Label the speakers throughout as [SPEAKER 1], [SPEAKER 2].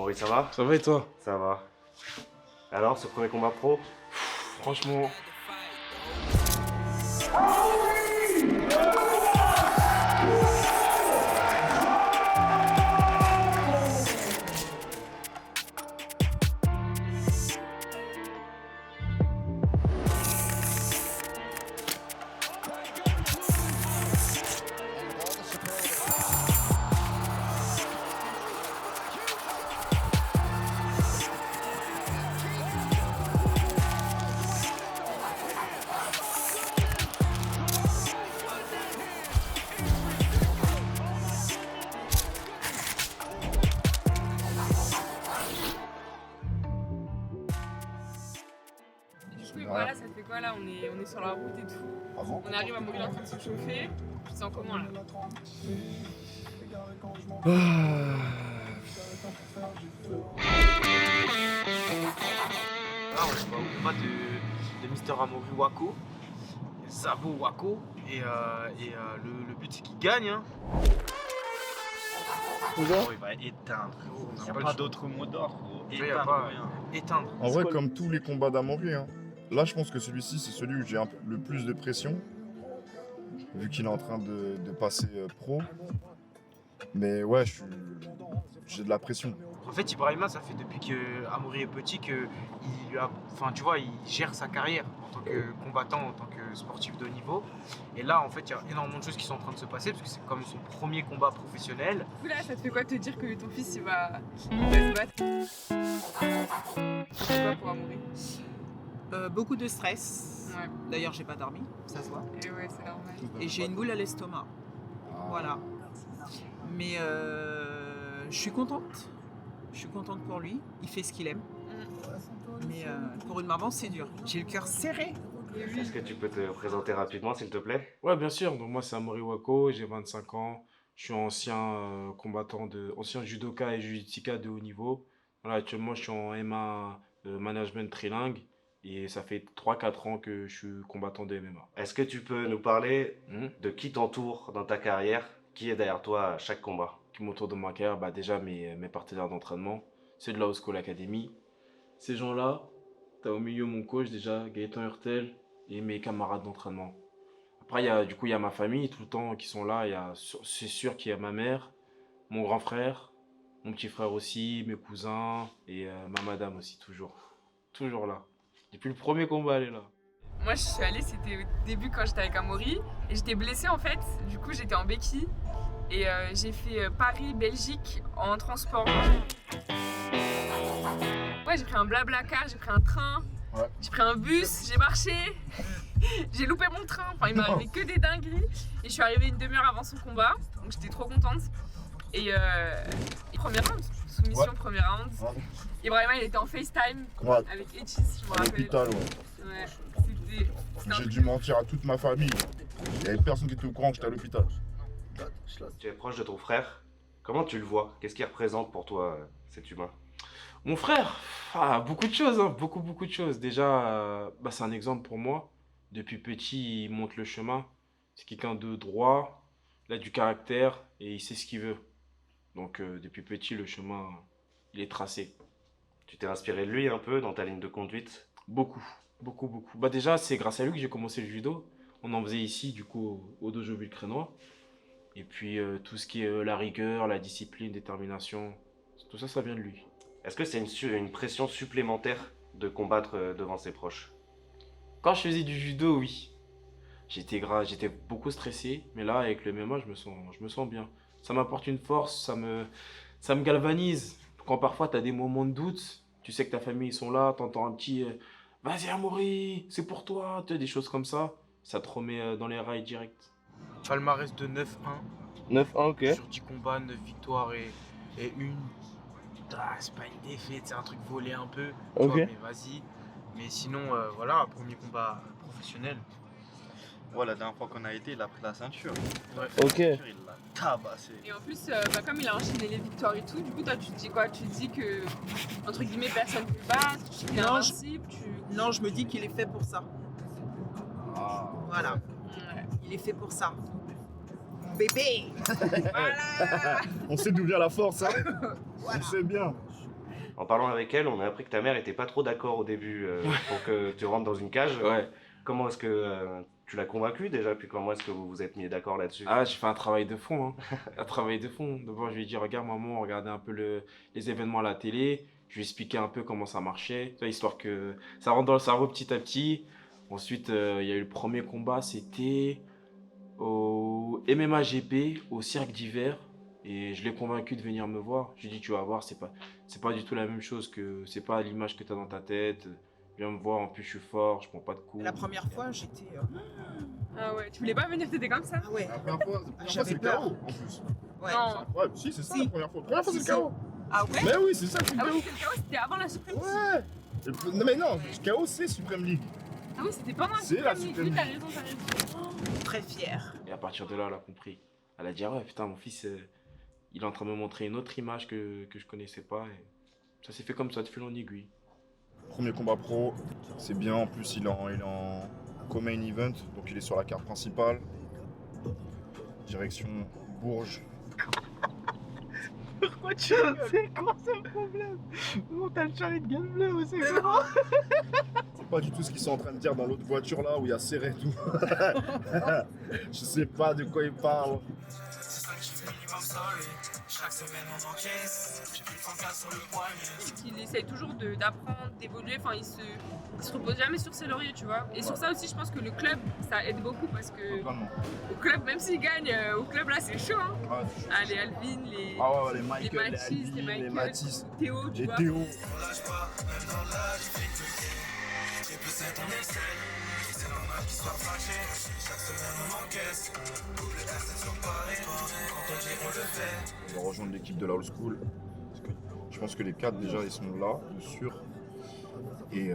[SPEAKER 1] Amaury, ça va?
[SPEAKER 2] Ça va et toi?
[SPEAKER 1] Ça va. Alors, ce premier combat pro?
[SPEAKER 2] Franchement,
[SPEAKER 3] Voilà, ça fait quoi là? On est sur la route et tout. On arrive à mourir en train de se chauffer. Tu te sens comment là?
[SPEAKER 4] Là, on va au combat de Mister Amaury Wako, Sabo Wako, et le but c'est qu'il gagne. Hein. Oh, il va éteindre. Il n'y a pas d'autre mot d'ordre. Éteindre.
[SPEAKER 5] En vrai, comme tous les combats d'Amaury, hein. Là, je pense que celui-ci, c'est celui où j'ai le plus de pression, vu qu'il est en train de passer pro. Mais ouais, j'ai de la pression.
[SPEAKER 4] En fait, Ibrahima, ça fait depuis que Amaury est petit qu'il gère sa carrière en tant que combattant, en tant que sportif de haut niveau. Et là, en fait, il y a énormément de choses qui sont en train de se passer parce que c'est comme son premier combat professionnel.
[SPEAKER 3] Du coup là, ça te fait quoi te dire que ton fils il va se battre? C'est quoi pour Amaury?
[SPEAKER 6] Beaucoup de stress.
[SPEAKER 3] Ouais.
[SPEAKER 6] D'ailleurs, j'ai pas dormi, ça se voit.
[SPEAKER 3] Et ouais, c'est normal.
[SPEAKER 6] Et j'ai une boule à l'estomac. Voilà. Mais je suis contente. Je suis contente pour lui. Il fait ce qu'il aime. Mais pour une maman, c'est dur. J'ai le cœur serré.
[SPEAKER 1] Est-ce que tu peux te présenter rapidement, s'il te plaît?
[SPEAKER 2] ouais, bien sûr. Donc moi, c'est Amaury Wako, j'ai 25 ans. Je suis ancien ancien judoka et jujitsika de haut niveau. Voilà, actuellement, je suis en M1 de management trilingue. Et ça fait 3-4 ans que je suis combattant de MMA.
[SPEAKER 1] Est-ce que tu peux nous parler de qui t'entoure dans ta carrière? Qui est derrière toi à chaque combat?
[SPEAKER 2] Qui m'entourent de ma carrière, bah déjà mes partenaires d'entraînement, ceux de la Haute School Academy. Ces gens-là, t'as au milieu mon coach déjà, Gaëtan Hurtel, et mes camarades d'entraînement. Après, il y a ma famille tout le temps qui sont là. C'est sûr qu'il y a ma mère, mon grand frère, mon petit frère aussi, mes cousins, et ma madame aussi, toujours. Toujours là. Depuis le premier combat, elle est là.
[SPEAKER 3] Moi je suis allée, c'était au début quand j'étais avec Amaury et j'étais blessée en fait. Du coup j'étais en béquille et j'ai fait Paris-Belgique en transport. Ouais, j'ai pris un blablacar, j'ai pris un train, j'ai pris un bus, j'ai marché, j'ai loupé mon train. Enfin il m'est arrivé que des dingueries et je suis arrivée une demi-heure avant son combat, donc j'étais trop contente. Et premier round, soumission premier round. Ibrahima il était en FaceTime avec Etis, je me
[SPEAKER 5] À
[SPEAKER 3] rappelle.
[SPEAKER 5] l'hôpital, ouais.
[SPEAKER 3] Ouais, c'était
[SPEAKER 5] J'ai dû mentir à toute ma famille. Il n'y avait personne qui était au courant que j'étais à l'hôpital.
[SPEAKER 1] Tu es proche de ton frère. Comment tu le vois? Qu'est-ce qu'il représente pour toi, cet humain?
[SPEAKER 2] Mon frère, beaucoup de choses, hein, beaucoup de choses. Déjà, c'est un exemple pour moi. Depuis petit, il montre le chemin. C'est quelqu'un de droit, il a du caractère et il sait ce qu'il veut. Donc, depuis petit, le chemin, il est tracé.
[SPEAKER 1] Tu t'es inspiré de lui un peu dans ta ligne de conduite?
[SPEAKER 2] Beaucoup. Bah déjà, c'est grâce à lui que j'ai commencé le judo. On en faisait ici, du coup, au dojo Villecrénois. Et puis, tout ce qui est la rigueur, la discipline, détermination, tout ça, ça vient de lui.
[SPEAKER 1] Est-ce que c'est une pression supplémentaire de combattre devant ses proches?
[SPEAKER 2] Quand je faisais du judo, oui. J'étais beaucoup stressé, mais là, avec le MMA, je me sens bien. Ça m'apporte une force, ça me galvanise. Quand parfois, tu as des moments de doute, tu sais que ta famille, ils sont là, t'entends un petit vas-y, Amaury, c'est pour toi, tu sais, des choses comme ça. Ça te remet dans les rails direct.
[SPEAKER 4] Palmarès de 9-1.
[SPEAKER 1] 9-1, ok.
[SPEAKER 4] Sur 10 combats, 9 victoires et une. C'est pas une défaite, c'est un truc volé un peu.
[SPEAKER 1] Ok.
[SPEAKER 4] Toi, mais vas-y. Mais sinon, voilà, premier combat professionnel.
[SPEAKER 7] Ouais, la dernière fois qu'on a été, il a pris la ceinture.
[SPEAKER 4] Ouais.
[SPEAKER 1] Ok.
[SPEAKER 7] Il l'a tabassé.
[SPEAKER 3] Et en plus, comme il a enchaîné les victoires et tout, du coup, toi, tu te dis quoi? Tu te dis que, entre guillemets, personne ne peut le battre, qu'il est
[SPEAKER 6] Non,
[SPEAKER 3] invincible,
[SPEAKER 6] Non, je me dis qu'il est fait pour ça. Voilà,
[SPEAKER 3] Ouais.
[SPEAKER 6] il est fait pour ça. Bébé. Voilà.
[SPEAKER 5] On sait d'où vient la force, hein.
[SPEAKER 6] Voilà.
[SPEAKER 5] On sait bien.
[SPEAKER 1] En parlant avec elle, on a appris que ta mère était pas trop d'accord au début pour que tu rentres dans une cage.
[SPEAKER 2] Ouais.
[SPEAKER 1] Comment est-ce que tu l'as convaincu déjà, puis comment est-ce que vous vous êtes mis d'accord là-dessus?
[SPEAKER 2] Ah, j'ai fait un travail de fond, hein. Un travail de fond. D'abord, je lui ai dit, regarde maman, regardez un peu les événements à la télé. Je lui ai expliqué un peu comment ça marchait, tu vois, histoire que ça rentre dans le cerveau petit à petit. Ensuite, il y a eu le premier combat, c'était au MMA GP, au cirque d'hiver. Et je l'ai convaincu de venir me voir. Je lui ai dit, tu vas voir, c'est pas du tout la même chose c'est pas l'image que tu as dans ta tête. Viens me voir, en plus je suis fort, je prends pas de coups.
[SPEAKER 6] La première fois, j'étais.
[SPEAKER 3] Ah ouais, tu voulais pas venir, t'étais comme ça?
[SPEAKER 6] Ah ouais.
[SPEAKER 5] La première fois, c'est
[SPEAKER 6] J'avais
[SPEAKER 5] le
[SPEAKER 6] peur.
[SPEAKER 5] chaos en plus.
[SPEAKER 6] Ouais.
[SPEAKER 3] Non.
[SPEAKER 5] Ouais, si, c'est ça
[SPEAKER 6] Si.
[SPEAKER 5] la première fois. La première fois, c'est le
[SPEAKER 6] Si,
[SPEAKER 5] chaos.
[SPEAKER 6] Ah ouais?
[SPEAKER 5] Mais oui, c'est ça, c'est le
[SPEAKER 3] Ah oui,
[SPEAKER 5] chaos.
[SPEAKER 3] c'était le chaos, c'était avant la Supreme.
[SPEAKER 5] Ouais. Non, mais non, le chaos, c'est Supreme League.
[SPEAKER 3] Ah oui, c'était pendant la
[SPEAKER 5] C'est la
[SPEAKER 3] Supreme League.
[SPEAKER 5] Supreme
[SPEAKER 3] Oui, t'as raison, t'as raison.
[SPEAKER 6] Très fière.
[SPEAKER 2] Et à partir de là, elle a compris. Elle a dit, ah ouais, putain, mon fils, il est en train de me montrer une autre image que je connaissais pas. Et ça s'est fait comme ça, de fil en aiguille.
[SPEAKER 5] Premier combat pro, c'est bien. En plus, il est en co-main event, donc il est sur la carte principale. Direction Bourges.
[SPEAKER 4] Pourquoi tu C'est quoi ce problème? Non, t'as le chalet de gueule bleue aussi, comment?
[SPEAKER 5] C'est pas du tout ce qu'ils sont en train de dire dans l'autre voiture là où il y a serré et tout. Je sais pas de quoi ils parlent.
[SPEAKER 3] Il essaye toujours d'apprendre, d'évoluer, enfin il se repose jamais sur ses lauriers, tu vois. Et sur ça aussi, je pense que le club, ça aide beaucoup parce que
[SPEAKER 5] Totalement.
[SPEAKER 3] au club, même s'il gagne, au club là c'est chaud, hein.
[SPEAKER 5] Ouais, c'est chaud.
[SPEAKER 3] Ah, les Alvin, les,
[SPEAKER 5] Ah ouais, les Michael, les
[SPEAKER 3] Mathis,
[SPEAKER 5] Alvin,
[SPEAKER 3] les
[SPEAKER 5] les
[SPEAKER 3] Michael,
[SPEAKER 5] Matisse,
[SPEAKER 3] Théo, tu
[SPEAKER 5] les
[SPEAKER 3] vois.
[SPEAKER 5] Théo. On va rejoindre l'équipe de la Old School. Parce que je pense que les 4 déjà ils sont là, de sûr. Et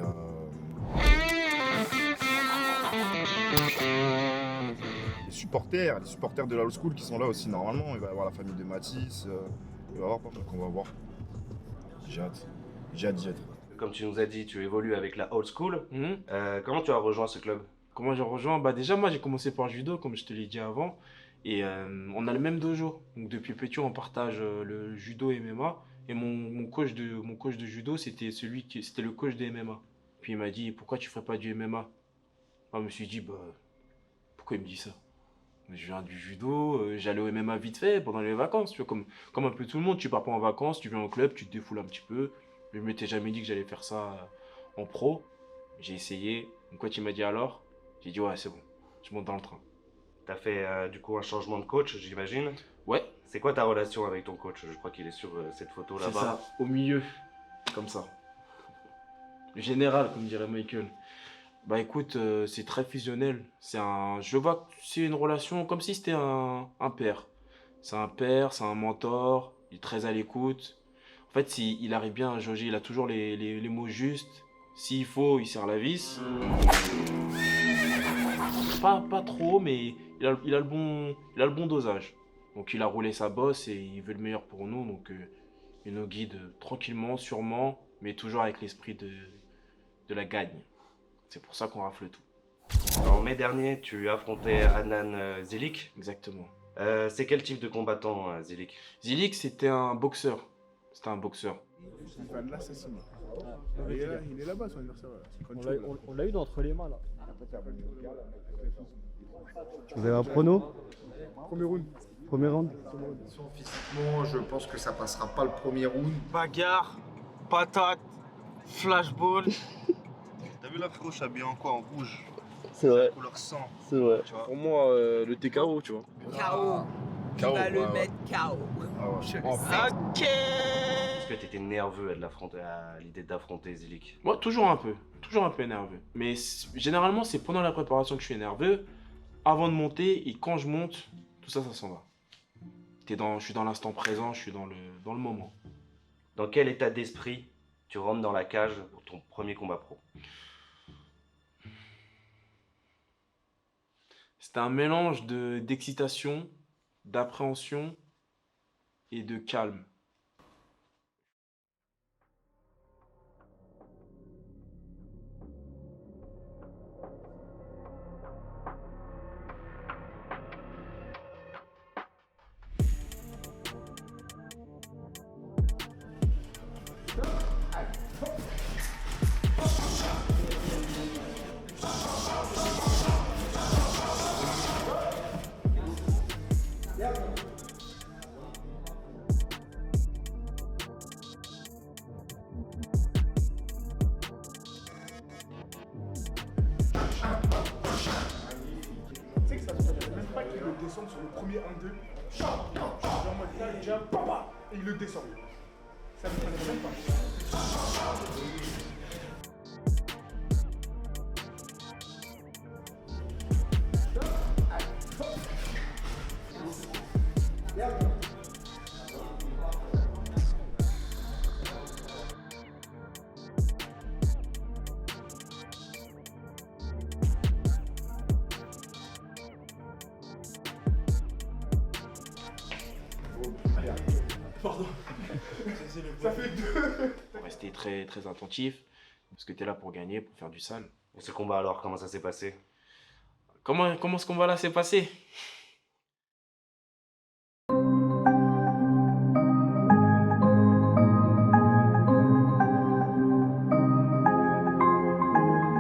[SPEAKER 5] les supporters de la Old School qui sont là aussi normalement. Il va y avoir la famille de Matisse, il va y avoir pas mal qu'on va voir. J'ai hâte d'y être.
[SPEAKER 1] Comme tu nous as dit, tu évolues avec la old school.
[SPEAKER 2] Mhm.
[SPEAKER 1] Comment tu as rejoint ce club?
[SPEAKER 2] Comment j'ai rejoint? Bah déjà, moi, j'ai commencé par le judo, comme je te l'ai dit avant. Et on a le même dojo. Donc depuis petit, on partage le judo et MMA. Et mon coach de judo, c'était le coach de MMA. Puis il m'a dit, pourquoi tu ferais pas du MMA? Moi, je me suis dit, bah, pourquoi il me dit ça? Je viens du judo, j'allais au MMA vite fait pendant les vacances. Tu vois, comme un peu tout le monde, tu pars pas en vacances, tu viens au club, tu te défoules un petit peu. Je ne m'étais jamais dit que j'allais faire ça en pro. J'ai essayé. Mon coach il m'a dit alors. J'ai dit ouais, c'est bon, je monte dans le train.
[SPEAKER 1] T'as fait du coup un changement de coach, j'imagine.
[SPEAKER 2] Ouais,
[SPEAKER 1] C'est quoi ta relation avec ton coach? Je crois qu'il est sur cette photo
[SPEAKER 2] c'est
[SPEAKER 1] là-bas.
[SPEAKER 2] ça, au milieu, comme ça. Le général, comme dirait Michael. Bah écoute, c'est très fusionnel. Je vois que c'est une relation comme si c'était un père. C'est un père, c'est un mentor, il est très à l'écoute. En fait, il arrive bien à jauger, il a toujours les mots justes. S'il faut, il serre la vis. Pas trop, mais il a le bon dosage. Donc il a roulé sa bosse et il veut le meilleur pour nous. Donc il nous guide tranquillement, sûrement, mais toujours avec l'esprit de la gagne. C'est pour ça qu'on rafle tout.
[SPEAKER 1] En mai dernier, tu affrontais Adnan Zilik.
[SPEAKER 2] Exactement.
[SPEAKER 1] C'est quel type de combattant, Zilik?
[SPEAKER 2] Zilik, c'était un boxeur. C'était un boxeur.
[SPEAKER 8] C'est un fan de l'assassinat. Il est là-bas, son adversaire.
[SPEAKER 9] On l'a eu d'entre les mains là. Vous avez un prono?
[SPEAKER 8] Premier round.
[SPEAKER 9] Premier round?
[SPEAKER 10] Physiquement, je pense que ça passera pas le premier round.
[SPEAKER 4] Bagarre, patate, flashball.
[SPEAKER 7] T'as vu la frérot, je suis habillé en quoi? En rouge.
[SPEAKER 9] C'est vrai,
[SPEAKER 7] Couleur sang.
[SPEAKER 9] c'est vrai.
[SPEAKER 7] Tu vois.
[SPEAKER 9] Pour moi, le TKO, tu vois.
[SPEAKER 6] KO. Il
[SPEAKER 5] KO,
[SPEAKER 6] va le
[SPEAKER 5] ouais.
[SPEAKER 6] mettre KO.
[SPEAKER 5] Ah ouais.
[SPEAKER 6] Je le
[SPEAKER 5] Oh,
[SPEAKER 6] sais.
[SPEAKER 4] Ok.
[SPEAKER 1] Est-ce que t'étais nerveux à l'idée d'affronter Zilik?
[SPEAKER 2] Moi, toujours un peu nerveux. Mais généralement, c'est pendant la préparation que je suis nerveux, avant de monter, et quand je monte, tout ça, ça s'en va. Je suis dans l'instant présent, je suis dans le moment.
[SPEAKER 1] Dans quel état d'esprit tu rentres dans la cage pour ton premier combat pro?
[SPEAKER 2] C'était un mélange d'excitation, d'appréhension et de calme.
[SPEAKER 8] sais que ça ne fait même pas qu'il le descende sur le premier 1-2. Je suis en mode là, il jab, papa, et il le descend. Ça ne fallait même pas. Pardon. Ça fait 2.
[SPEAKER 2] Faut rester très, très attentif, parce que t'es là pour gagner, pour faire du sale.
[SPEAKER 1] Et ce combat alors, comment ça s'est passé?
[SPEAKER 2] Comment ce combat-là s'est passé?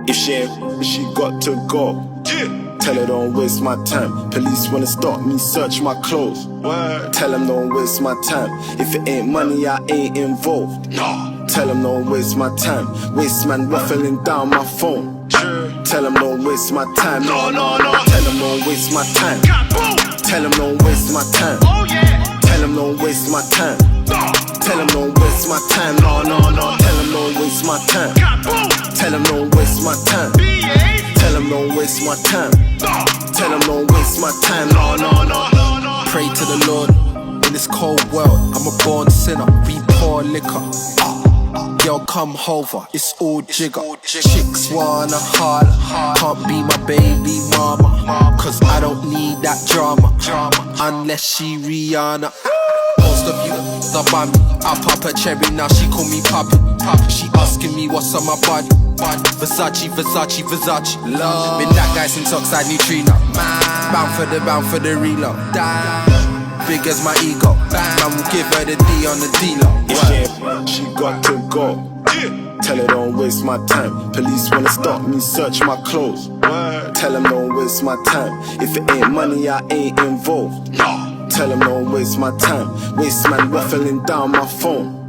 [SPEAKER 11] If she got to go. Tell her don't waste my time. Police wanna stop me, search my clothes. Tell them don't waste my time. If it ain't money, I ain't involved. Tell them don't waste my time. Waste man ruffling down my phone. Tell them don't waste my time. No. Tell them don't waste my time. Tell them don't waste my time. Tell them don't waste my time. Tell them don't waste my time. No. Tell them don't waste my time. Tell them don't waste my time. Tell them don't waste my time. Tell them don't waste my time. No.
[SPEAKER 12] Pray to the Lord in this cold world. I'm a born sinner. We pour liquor. Girl, come over. It's all jigger. Chicks wanna holler. Can't be my baby mama, cause I don't need that drama. Unless she Rihanna. Most of you love on me. I pop a cherry, now she call me Papi. She asking me what's on my body. Versace. Love. Been that guy since Oxide Neutrino. Bound for the reload. Big as my ego. Man will give her the D on the D-Lo.
[SPEAKER 11] If she got to go. Tell her don't waste my time. Police wanna stop me, search my clothes. Tell them don't waste my time. If it ain't money, I ain't involved. Tell them don't waste my time. Waste man ruffling down my phone.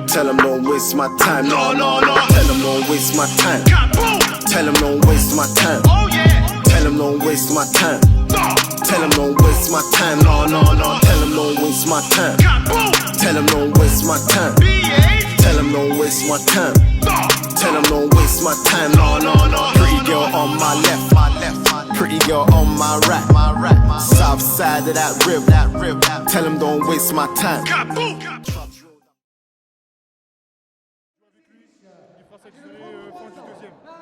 [SPEAKER 11] Tell them don't waste my time. No. Tell them don't waste my time. Tell them don't waste my time. Tell them don't waste my time. Tell them don't waste my time. No. Tell them don't waste my time. Tell them don't waste my time. Tell them don't waste my time. Tell them don't waste my time. No. Pretty girl on my left. Pretty girl on my right. South side of that rib. Tell them don't waste my time.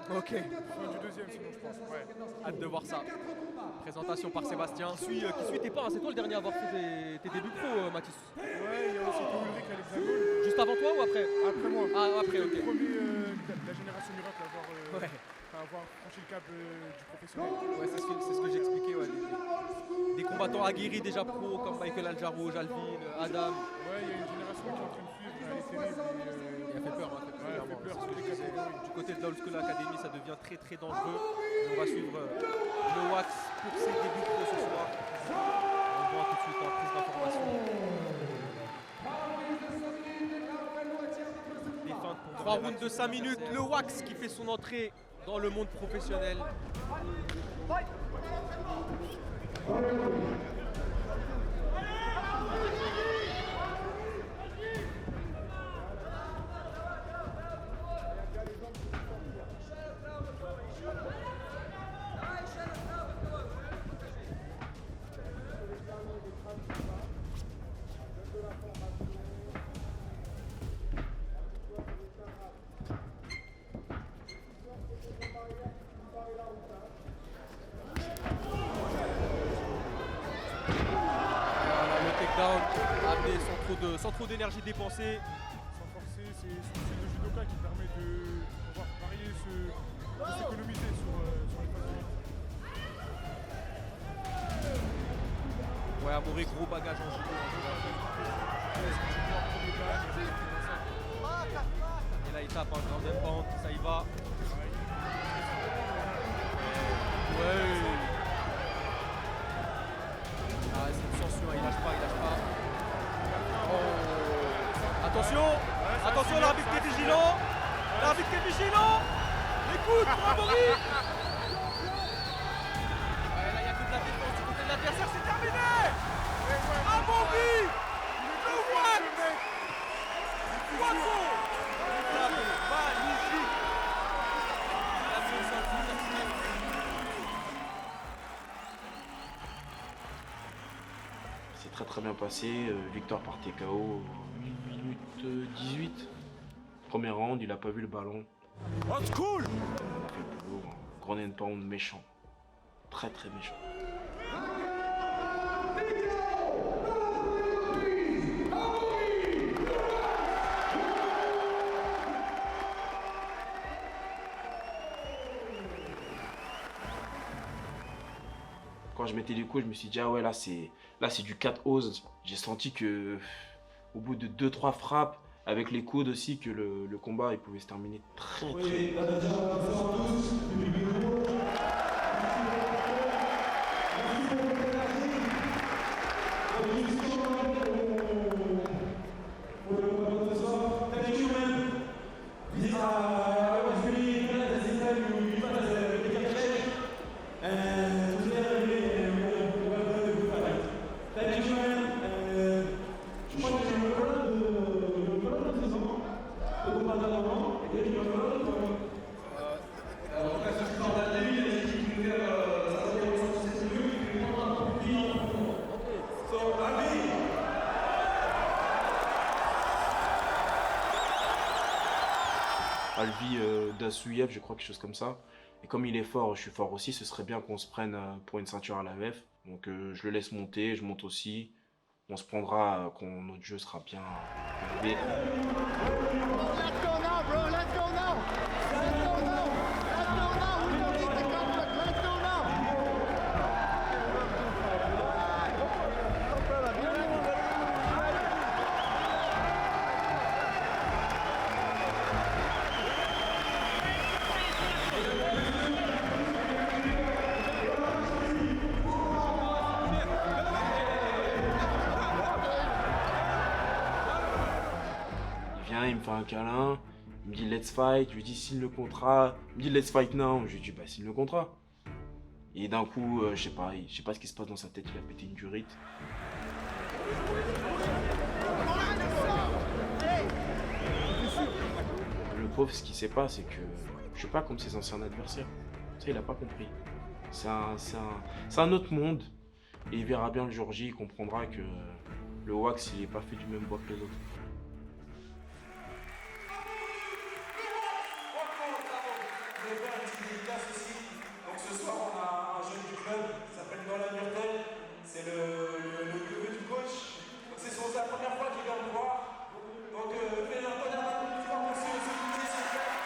[SPEAKER 13] Ok, fin du deuxième sinon je pense, ouais. Hâte de voir ça. Présentation par Sébastien. Qui suit tes pas, hein. C'est toi le dernier à avoir fait tes débuts pro, Mathis?
[SPEAKER 8] Ouais, il y a aussi Ulrich à l'Hexagone.
[SPEAKER 13] Juste avant toi ou après?
[SPEAKER 8] Après moi.
[SPEAKER 13] Ah, après, ok.
[SPEAKER 8] Le premier de la génération miracle à avoir franchi le cap du professionnel.
[SPEAKER 13] Ouais, c'est ce que j'expliquais, ouais. Des combattants aguerris déjà pro comme Michael Aljarouj, Alvin, Adam.
[SPEAKER 8] Ouais, il y a une génération qui est en train de suivre, elle est terrible.
[SPEAKER 13] Il a fait peur, hein, parce que du côté de la Old School Academy, ça devient très très dangereux. Et on va suivre le Wax pour ses débuts pro ce soir. On voit tout de suite en prise d'information. Des feintes pour 3 rounds de 5 minutes. Le Wax qui fait son entrée dans le monde professionnel. Sans trop d'énergie dépensée.
[SPEAKER 8] Sans forcer, c'est le judoka qui permet de pouvoir varier, de s'économiser sur les phases de
[SPEAKER 13] Ouais, Amoré, gros bagage en judo. Et là, il tape un grand pound, ça y va. Ouais. Ah, c'est une censure. Attention, attention, l'arbitre qui est vigilant. L'arbitre qui est vigilant. Écoute, pour Amaury. Ouais, là, il n'y a que de la défense du côté de l'adversaire, c'est terminé. Amaury, le Wax. Waco. Magnifique.
[SPEAKER 2] C'est très bien passé. Victoire par TKO, 8 minutes 18. Premier round, il a pas vu le ballon.
[SPEAKER 12] Oh, cool.
[SPEAKER 2] On a fait le boulot. Ground and pound méchant. Très méchant. Quand je mettais les coups, je me suis dit, ah ouais, là c'est du 4 oses. J'ai senti que au bout de 2-3 frappes, avec les coudes aussi, que le combat il pouvait se terminer très vite. Alvi Dasouyev, je crois, quelque chose comme ça. Et comme il est fort, je suis fort aussi, ce serait bien qu'on se prenne pour une ceinture à la VF. Donc je le laisse monter, je monte aussi. On se prendra quand notre jeu sera bien élevé.
[SPEAKER 14] Let's go now, bro. Let's go now. Let's go now. Let's go now. We don't need the contract. Let's go now.
[SPEAKER 2] Il me fait un câlin, il me dit let's fight, je lui dis signe le contrat, il me dit let's fight now, je lui dis bah signe le contrat. Et d'un coup, je sais pas ce qui se passe dans sa tête, il a pété une durite. Le pauvre, ce qui sait pas, c'est que je suis pas comme ses anciens adversaires. Ça, il a pas compris. C'est un autre monde, et il verra bien le jour J, il comprendra que le Wax, il est pas fait du même bois que les autres.
[SPEAKER 15] Donc ce soir on a un jeune du club qui s'appelle Nolan Hurtel, c'est le neveu du coach. Donc c'est sa première fois qu'il vient me voir. Donc fais un tonnerre d'applaudissements pour ce DJ s'il vous plaît.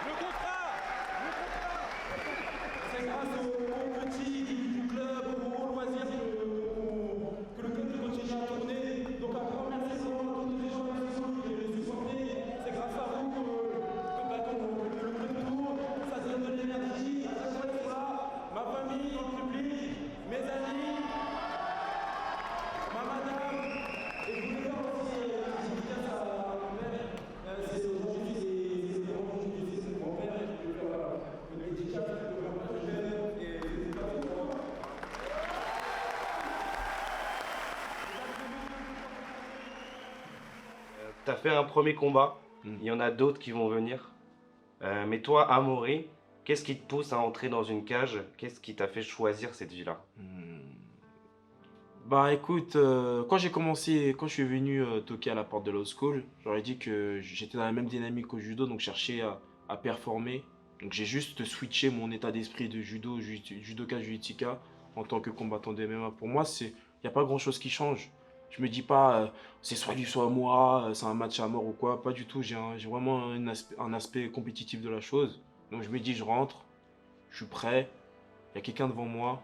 [SPEAKER 14] Le contrat. C'est grâce aux petits du club, aux loisirs que le club continue à tourner. Donc un grand merci pour tous les gens qui les supporter. C'est grâce à vous que le club tourne. Ça donne de l'énergie. À chaque fois que c'est là, ma famille, dans le public, mes amis, ma madame. Et je voulais faire aussi une dédicace à ma mère. C'est aujourd'hui, c'est mon père. Et je voulais faire une dédicace de ma jeune. Et c'est pas tout.
[SPEAKER 1] T'as fait un premier combat, il y en a d'autres qui vont venir. Mais toi, Amaury, qu'est-ce qui te pousse à entrer dans une cage? Qu'est-ce qui t'a fait choisir cette vie-là?
[SPEAKER 2] Bah écoute, quand je suis venu toquer à la porte de l'Old School, j'aurais dit que j'étais dans la même dynamique qu'au judo, donc je cherchais à performer. Donc j'ai juste switché mon état d'esprit de judoka, judoka en tant que combattant de MMA. Pour moi, il n'y a pas grand-chose qui change. Je me dis pas, c'est soit lui, soit moi, c'est un match à mort ou quoi. Pas du tout, j'ai vraiment un aspect compétitif de la chose. Donc je me dis, je rentre, je suis prêt, il y a quelqu'un devant moi,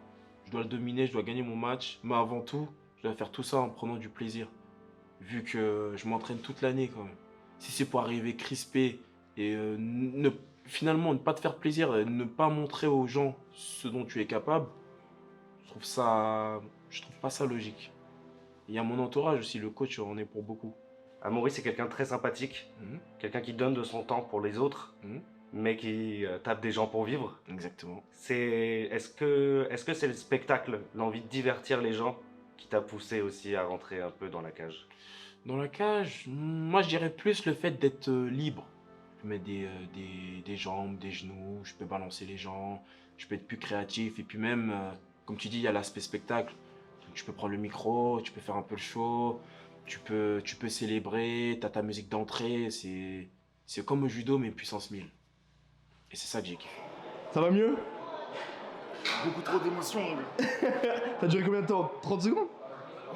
[SPEAKER 2] je dois le dominer, je dois gagner mon match. Mais avant tout, je dois faire tout ça en prenant du plaisir. Vu que je m'entraîne toute l'année quand même. Si c'est pour arriver crispé et finalement, ne pas te faire plaisir, ne pas montrer aux gens ce dont tu es capable, je trouve pas ça logique. Il y a mon entourage aussi, le coach en est pour beaucoup.
[SPEAKER 1] Amaury, c'est quelqu'un de très sympathique, quelqu'un qui donne de son temps pour les autres, mais qui tape des gens pour vivre.
[SPEAKER 2] Exactement.
[SPEAKER 1] Est-ce que c'est le spectacle, l'envie de divertir les gens qui t'a poussé aussi à rentrer un peu dans la cage?
[SPEAKER 2] Dans la cage, moi je dirais plus le fait d'être libre. Je peux mettre des jambes, des genoux, je peux balancer les gens, je peux être plus créatif. Et puis même, comme tu dis, il y a l'aspect spectacle. Donc, tu peux prendre le micro, tu peux faire un peu le show, tu peux célébrer, tu as ta musique d'entrée. C'est comme au judo, mais puissance 1000. Et c'est ça que j'ai kiffé.
[SPEAKER 9] Ça va mieux?
[SPEAKER 5] Beaucoup trop d'émotions.
[SPEAKER 9] Ça a duré combien de temps? 30 secondes?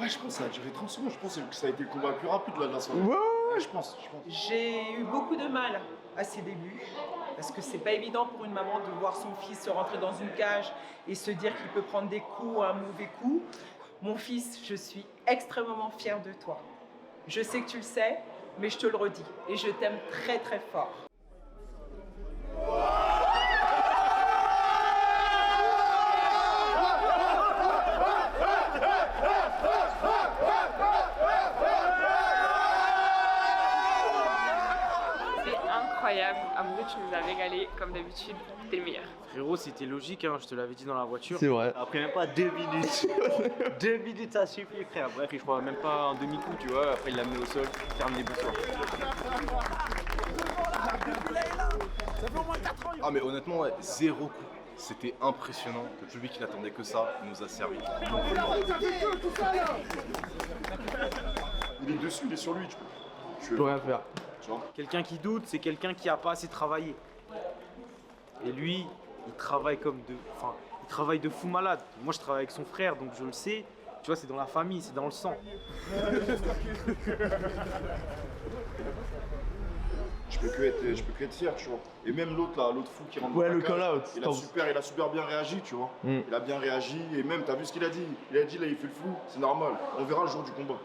[SPEAKER 5] Ouais, je pense que ça a duré 30 secondes. Je pense que ça a été le combat le plus rapide là, de la soirée.
[SPEAKER 9] Ouais,
[SPEAKER 5] je pense.
[SPEAKER 6] J'ai eu beaucoup de mal à ses débuts, parce que c'est pas évident pour une maman de voir son fils se rentrer dans une cage et se dire qu'il peut prendre des coups, un mauvais coup. Mon fils, je suis extrêmement fière de toi. Je sais que tu le sais, mais je te le redis, et je t'aime très très fort.
[SPEAKER 3] Incroyable, Amaury, tu nous as régalé comme d'habitude, t'es le meilleur.
[SPEAKER 4] Frérot, c'était logique, hein, je te l'avais dit dans la voiture.
[SPEAKER 9] C'est vrai.
[SPEAKER 16] Après même pas 2 minutes. 2 minutes ça suffit frère. Bref, je crois même pas un demi-coup, tu vois. Après il l'a amené au sol, terminé bonsoir.
[SPEAKER 7] Ah mais honnêtement, ouais, 0 coup. C'était impressionnant. Le public qui n'attendait que ça nous a servi.
[SPEAKER 5] Il est dessus, il est sur lui.
[SPEAKER 9] Je peux rien faire.
[SPEAKER 4] Quelqu'un qui doute, c'est quelqu'un qui a pas assez travaillé. Et lui, il travaille il travaille de fou malade. Moi, je travaille avec son frère, donc je le sais. Tu vois, c'est dans la famille, c'est dans le sang.
[SPEAKER 5] Je peux que être fier, tu vois. Et même l'autre là, l'autre fou qui rentre
[SPEAKER 9] Ouais,
[SPEAKER 5] dans
[SPEAKER 9] le
[SPEAKER 5] la cage,
[SPEAKER 9] call-out.
[SPEAKER 5] il a super bien réagi, tu vois. Il a bien réagi et même, t'as vu ce qu'il a dit? Il a dit là, il fait le fou, c'est normal. On verra le jour du combat.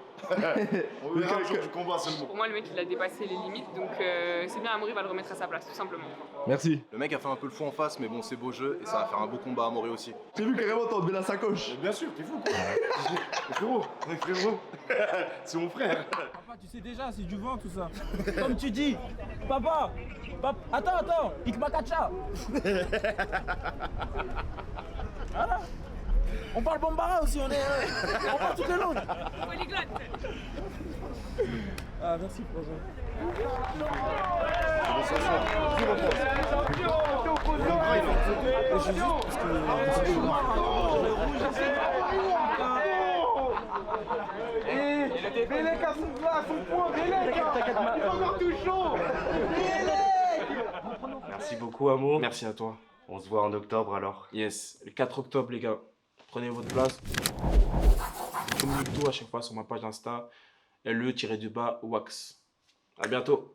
[SPEAKER 5] On verra le jour du combat seulement.
[SPEAKER 3] Pour moi, le mec, il a dépassé les limites, donc c'est bien, Amaury va le remettre à sa place, tout simplement.
[SPEAKER 9] Merci.
[SPEAKER 7] Le mec a fait un peu le fou en face, mais bon, c'est beau jeu et ça va faire un beau combat à Amaury aussi.
[SPEAKER 9] J'ai vu carrément t'as enlevé la sacoche.
[SPEAKER 5] Mais bien sûr, t'es fou quoi. frérot, c'est mon frère.
[SPEAKER 17] Papa, tu sais déjà, c'est du vent tout ça. Comme tu dis, papa, attends, Ikmakacha. Voilà. On parle Bambara aussi, on parle toutes les langues.
[SPEAKER 3] Polyglotte.
[SPEAKER 17] Ah, merci, projet.
[SPEAKER 14] Bélec à son point, Bélec. Il est encore tout chaud.
[SPEAKER 1] Merci beaucoup, Amo.
[SPEAKER 2] Merci à toi.
[SPEAKER 1] On se voit en octobre alors.
[SPEAKER 2] Yes, le 4 octobre les gars. Prenez votre place. Je communique tout à chaque fois sur ma page Insta. LE-wax. À bientôt.